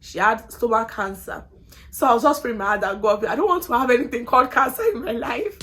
she had stomach cancer. So I was just praying my heart that God, I don't want to have anything called cancer in my life.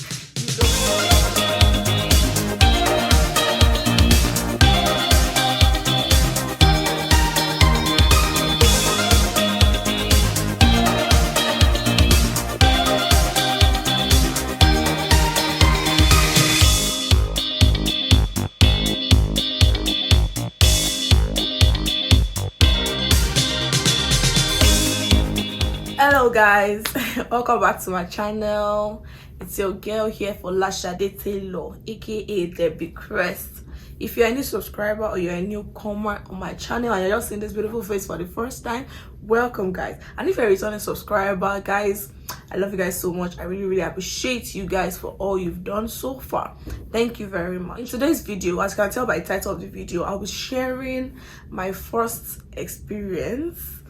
Hello guys, welcome back to my channel. It's your girl here for Lashade Taylor, aka Debbie Crest. If you're a new subscriber or you're a newcomer on my channel and you're just seeing this beautiful face for the first time, welcome guys. And if you're a returning subscriber, guys, I love you guys so much. I really appreciate you guys for all you've done so far. Thank you very much. In today's video, as you can tell by the title of the video, I'll be sharing my first experience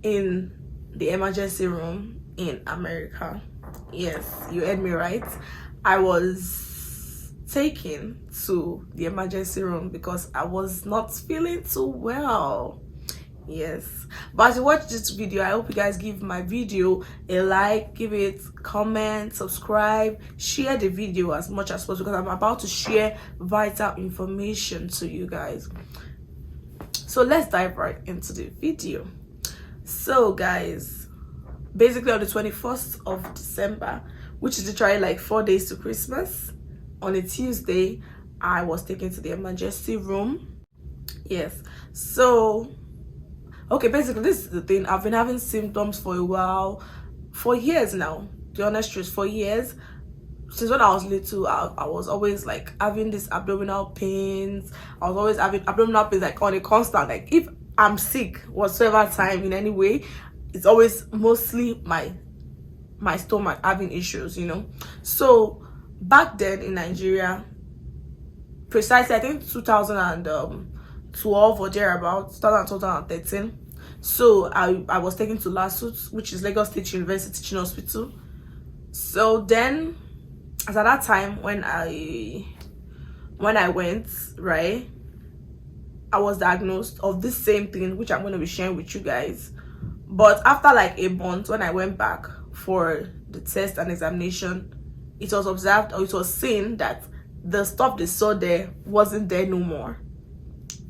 in the emergency room in America. Yes, you heard me right. I was taken to the emergency room because I was not feeling too well. Yes, but as you watch this video, I hope you guys give my video a like, give it comment, subscribe, share the video as much as possible because I'm about to share vital information to you guys. So let's dive right into the video. So guys, basically on the 21st of December, which is literally like 4 days to Christmas, on a Tuesday, I was taken to the emergency room. Yes, so okay, basically this is the thing. I've been having symptoms for a while, for years now. The honest truth, for years. Since when I was little, I was always like having this abdominal pains. I was always having abdominal pains like on a constant. Like if I'm sick whatsoever time in any way, it's always mostly my stomach having issues, you know. So back then in Nigeria, precisely I think 2012 or thereabouts, 2013. So I was taken to LASUT, which is Lagos State University Teaching Hospital. So then as at that time when I went, right, I was diagnosed of this same thing, which I'm going to be sharing with you guys. But after like a month, when I went back for the test and examination, it was observed, or it was seen that the stuff they saw there wasn't there no more.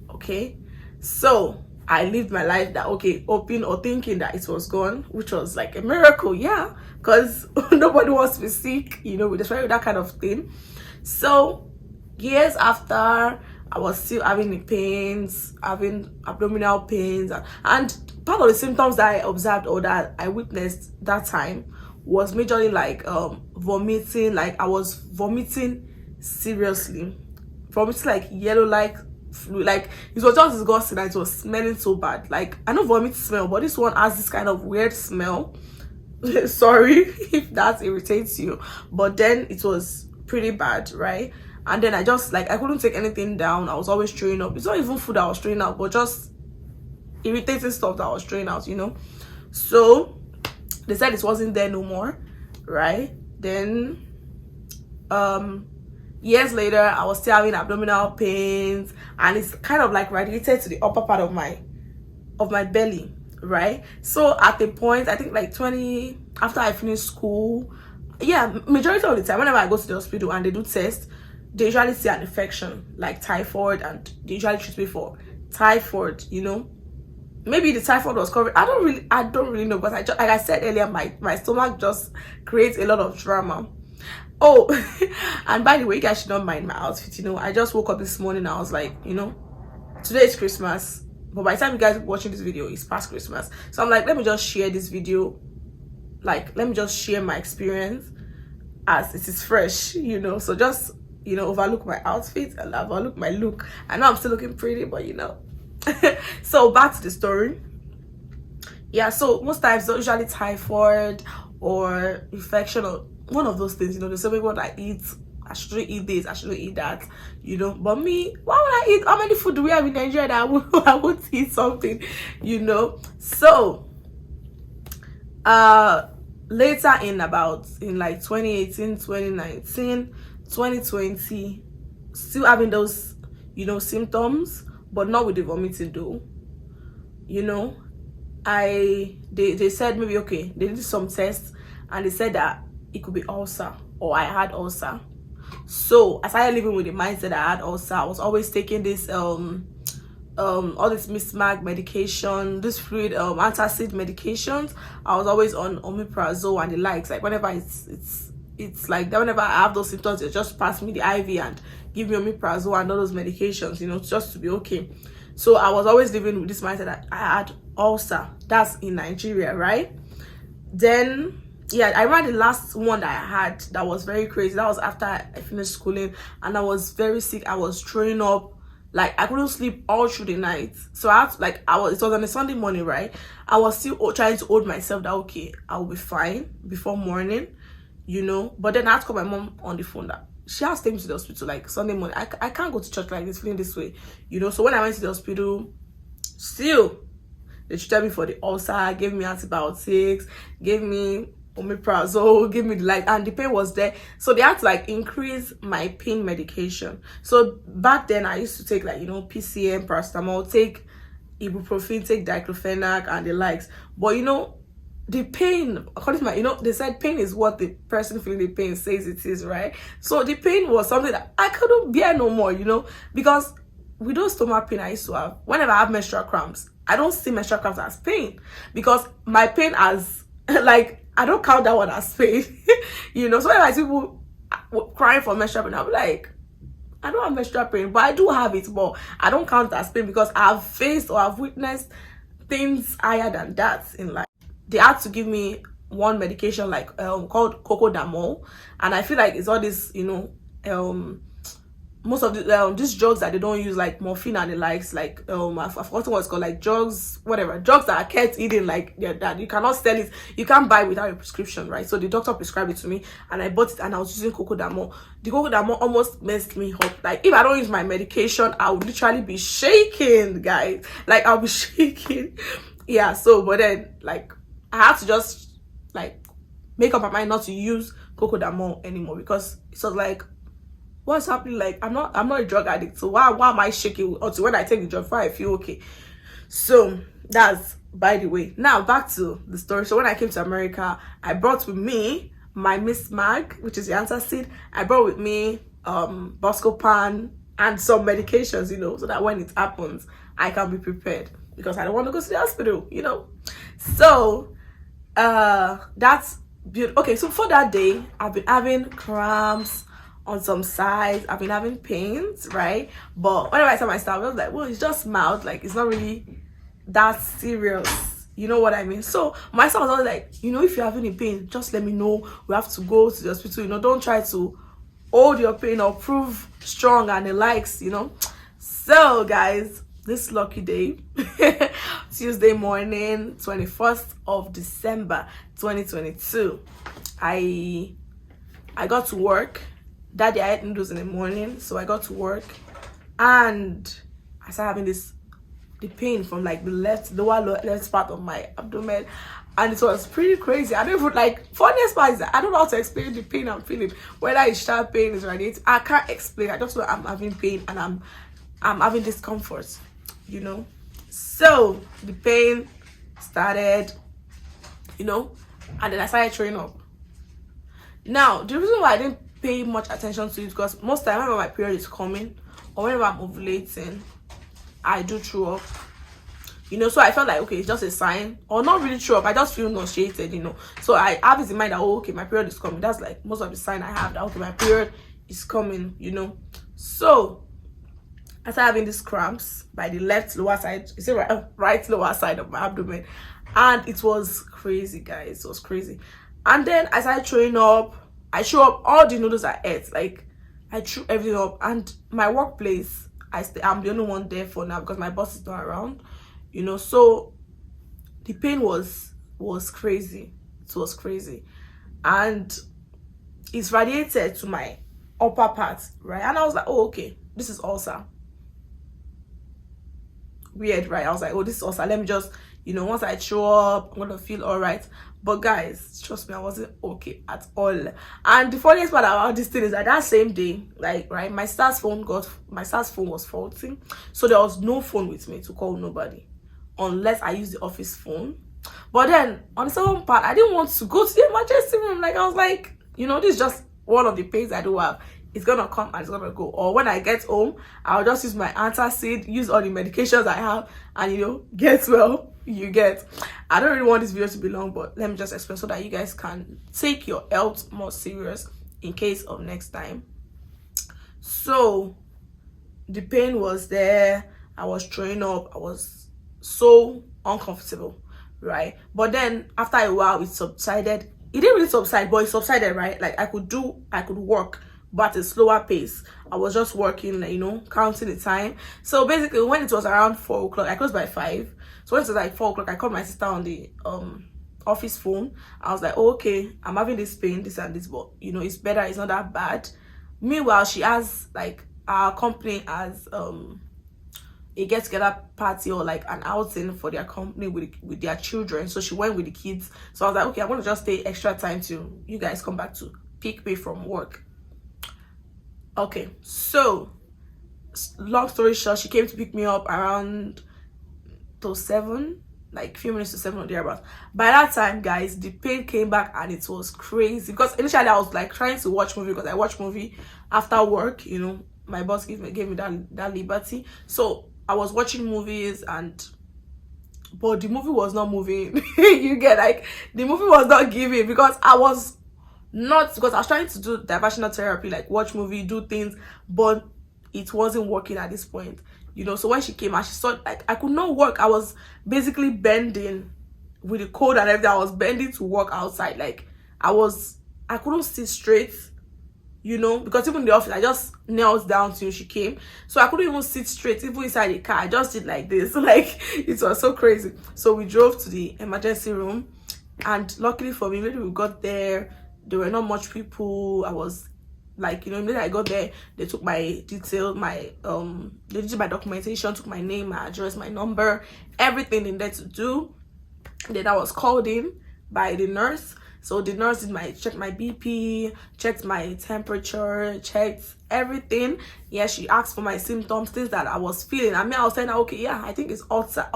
Okay, so I lived my life that, okay, hoping or thinking that it was gone, which was like a miracle, yeah, because nobody wants to be sick, you know, especially with that kind of thing. So years after, I was still having the pains, having abdominal pains, and part of the symptoms that I observed or that I witnessed that time was majorly like vomiting. Like I was vomiting seriously, vomiting like yellow, like fluid. Like it was just disgusting and it was smelling so bad. Like I know vomit smell, but this one has this kind of weird smell. Sorry if that irritates you, but then it was pretty bad, right? And then I just like I couldn't take anything down. I was always throwing up. It's not even food I was throwing out, but just irritating stuff that I was throwing out, you know. So they said it wasn't there no more, right? Then years later, I was still having abdominal pains, and it's kind of like radiated to the upper part of my belly, right? So at the point, I think like 20 after I finished school, yeah, majority of the time whenever I go to the hospital and they do tests, they usually see an infection like typhoid, and they usually treat me for typhoid, you know. Maybe the typhoid was covered. I don't really know, but like I said earlier, my stomach just creates a lot of drama. Oh, and by the way, you guys should not mind my outfit, you know. I just woke up this morning, I was like, you know, today is Christmas, but by the time you guys are watching this video, it's past Christmas. So I'm like, let me just share this video, like let me just share my experience as it is fresh, you know. So just, you know, overlook my outfit and overlook my look. I know I'm still looking pretty, but you know. So back to the story. Yeah, so most times they're usually typhoid or infection or one of those things, you know. There's so many people that eat, I shouldn't eat this, I shouldn't eat that, you know. But me, why would I eat? How many food do we have in Nigeria that I would eat something, you know? So later in like 2018, 2019, 2020, still having those, you know, symptoms, but not with the vomiting though, you know. they said maybe okay, they did some tests and they said that it could be ulcer or I had ulcer. So I started living with the mindset I had ulcer. I was always taking this all this mismatch medication, this fluid antacid medications. I was always on omeprazole and the likes. Like whenever it's like that, whenever I have those symptoms, they just pass me the IV and give me omeprazole and all those medications, you know, just to be okay. So I was always living with this mindset that I had ulcer. That's in Nigeria, right? Then yeah, I remember the last one that I had that was very crazy. That was after I finished schooling and I was very sick. I was throwing up. Like I couldn't sleep all through the night. So I had to, like, it was on a Sunday morning, right? I was still trying to hold myself that okay, I'll be fine before morning, you know. But then I had to call my mom on the phone that she has to take me to the hospital like Sunday morning. I can't go to church like this, feeling this way, you know. So when I went to the hospital, still they treated me for the ulcer, gave me antibiotics, gave me omeprazole, give me the like, and the pain was there, so they had to like increase my pain medication. So back then I used to take like, you know, PCM, paracetamol, take ibuprofen, take diclofenac and the likes. But you know, the pain, according to my, you know, they said pain is what the person feeling the pain says it is, right? So the pain was something that I couldn't bear no more, you know, because with those stomach pain I used to have, whenever I have menstrual cramps, I don't see menstrual cramps as pain, because my pain as like, I don't count that one as pain. You know, so when I see people crying for menstrual pain, I'm like, I don't have menstrual pain, but I do have it, but I don't count it as pain because I've faced or I've witnessed things higher than that in life. They had to give me one medication like called cocodamol, and I feel like it's all this, you know, most of the these drugs that they don't use, like morphine and the likes, like I've forgotten what it's called, like drugs, whatever, drugs that are kept hidden, like that you cannot sell it, you can't buy without a prescription, right? So the doctor prescribed it to me and I bought it and I was using cocodamol. The cocodamol almost messed me up. Like if I don't use my medication, I would literally be shaking, guys. Like I'll be shaking. Yeah, so but then like I have to just like make up my mind not to use cocodamol anymore, because it was like, what's happening? Like I'm not a drug addict, so why am I shaking until when I take the drug before I feel okay? So that's by the way. Now back to the story. So when I came to America, I brought with me my Miss Mag, which is the antacid. I brought with me Buscopan and some medications, you know, so that when it happens I can be prepared, because I don't want to go to the hospital, you know. So that's beautiful. Okay, so for that day I've been having cramps on some sides, I've been having pains, right? But whenever I saw my stomach, I was like, well, it's just mild, like it's not really that serious, you know what I mean? So my son was always like, you know, if you're having a pain, just let me know, we have to go to the hospital, you know, don't try to hold your pain or prove strong and the likes, you know. So guys, this lucky day, Tuesday morning, 21st of December 2022, I got to work. That day I ate noodles in the morning, so I got to work and I started having the pain from like the lower left part of my abdomen, and it was pretty crazy. I don't even, like, funniest part is that I don't know how to explain the pain I'm feeling, whether it's sharp pain, it's radiating, I can't explain. I just know I'm having pain and I'm having discomfort, you know. So the pain started, you know, and then I started throwing up. Now the reason why I didn't pay much attention to it, because most time whenever my period is coming or whenever I'm ovulating, I do throw up, you know. So I felt like, okay, it's just a sign, or not really throw up, I just feel nauseated, you know. So I have this in mind that, oh, okay, my period is coming. That's like most of the sign I have that, okay, my period is coming, you know. So I started having these cramps by the left lower side, is it right lower side of my abdomen, and it was crazy, guys. It was crazy. And then I started throwing up. I threw up all the noodles I ate. Like I threw everything up. And my workplace, I'm the only one there for now because my boss is not around, you know. So the pain was crazy. It was crazy, and it's radiated to my upper part, right? And I was like, oh, okay, this is ulcer. Weird, right? I was like, oh, this is ulcer. Let me just, you know, once I throw up, I'm gonna feel all right. But guys, trust me, I wasn't okay at all. And the funniest part about this thing is that same day, like, right, my SARS phone was faulty, so there was no phone with me to call nobody. unless I use the office phone. But then on the second part, I didn't want to go to the emergency room. Like, I was like, this is just one of the pains I do have. It's gonna come and it's gonna go. Or when I get home, I'll just use my antacid, use all the medications I have, and get well. You get. I don't really want this video to be long, but let me just explain so that you guys can take your health more serious in case of next time. So the pain was there. I was throwing up. I was so uncomfortable, right? But then after a while, it subsided. It didn't really subside, but it subsided, right? Like, I could work, but at a slower pace. I was just working, like, counting the time. So basically, when it was around 4 o'clock, I closed by 5. So when it was like 4 o'clock, I called my sister on the office phone. I was like, oh, okay, I'm having this pain, this and this, but it's better, it's not that bad. Meanwhile, she has, like, our company has a get-together party or like an outing for their company with their children. So she went with the kids. So I was like, okay, I'm gonna just stay extra time till you guys come back to pick me from work. Okay, so long story short, she came to pick me up around to 7, like a few minutes to 7 or thereabouts. By that time, guys, the pain came back and it was crazy, because initially I was like trying to watch movie, because I watch movie after work. My boss gave me that liberty. So I was watching movies, but the movie was not moving. You get, like, the movie was not giving, because I was trying to do diversional therapy, like watch movie, do things, but it wasn't working at this point. So when she came and she saw, like, I could not work. I was basically bending with the cold and everything. I was bending to work outside. Like, I couldn't sit straight, because even in the office, I just knelt down till she came. So I couldn't even sit straight, even inside the car. I just did like this. Like, it was so crazy. So we drove to the emergency room, and luckily for me, when we got there, there were not much people. I was like, when I got there, they took my detail, they did my documentation, took my name, my address, my number, everything in there to do. Then I was called in by the nurse. So the nurse checked my BP, checked my temperature, checked everything. Yeah, she asked for my symptoms, things that I was feeling. I was saying, okay, yeah, I think it's ulcer,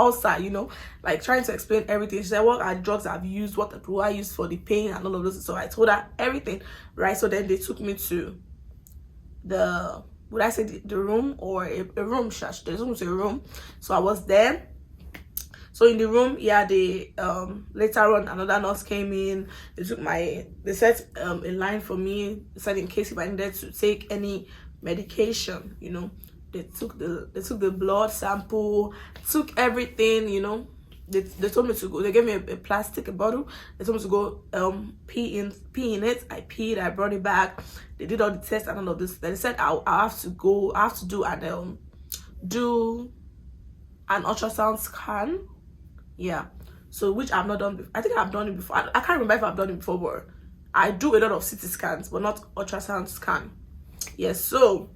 like trying to explain everything. She said, what are drugs I've used, what do I use for the pain and all of those. So I told her everything, right? So then they took me to the room, or a room, they took me to a room. So I was there. So in the room, yeah, they later on another nurse came in. They set a line for me. They said in case if I needed to take any medication, they took the blood sample, took everything, They told me to go. They gave me a plastic bottle. They told me to go pee in it. I peed. I brought it back. They did all the tests and all of this. Then they said I have to do an ultrasound scan. Yeah, so which I've not done before. I think I've done it before. I can't remember if I've done it before, but I do a lot of CT scans, but not ultrasound scan. Yes, so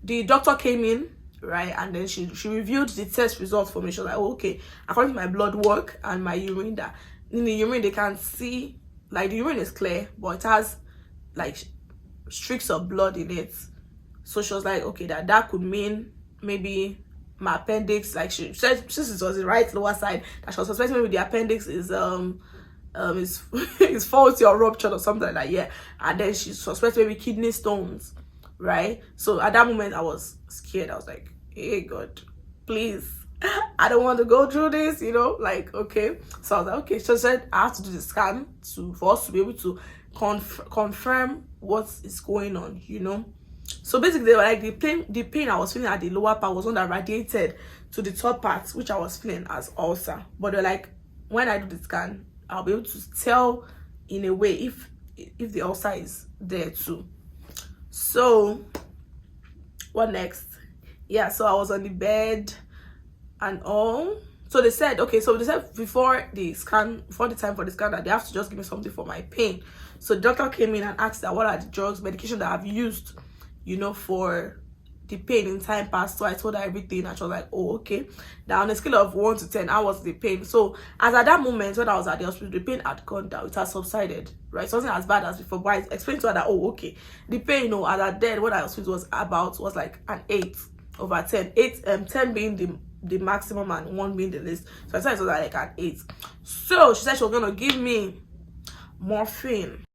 the doctor came in, right, and then she reviewed the test results for me. She was like, oh, okay, according to my blood work and my urine, that in the urine they can see, like, the urine is clear, but it has like streaks of blood in it. So she was like, okay, that could mean maybe my appendix, like she said, since it was the right lower side, that she was suspecting maybe the appendix is is faulty or ruptured or something like that. Yeah, and then she suspected maybe kidney stones, right? So at that moment I was scared. I was like, hey God, please, I don't want to go through this, like, okay. So I was like, okay. So she said I have to do the scan for us to be able to confirm what is going on, So basically, they were like, the pain I was feeling at the lower part was one that radiated to the top part, which I was feeling as ulcer. But they're like, when I do the scan, I'll be able to tell in a way if the ulcer is there too. So what next? Yeah, so I was on the bed and all. So they said, okay, so they said before the time for the scan, that they have to just give me something for my pain. So the doctor came in and asked that what are the drugs, medication that I've used, for the pain in time past. So I told her everything, and she was like, oh, okay. Now on a scale of 1 to 10, how was the pain? So as at that moment when I was at the hospital, the pain had gone down, it had subsided, right? So it wasn't as bad as before. But I explained to her that, oh, okay, the pain, as at then, what I was like an 8/10. 10 being the maximum and 1 being the least. So I said it was like an 8. So she said she was gonna give me morphine.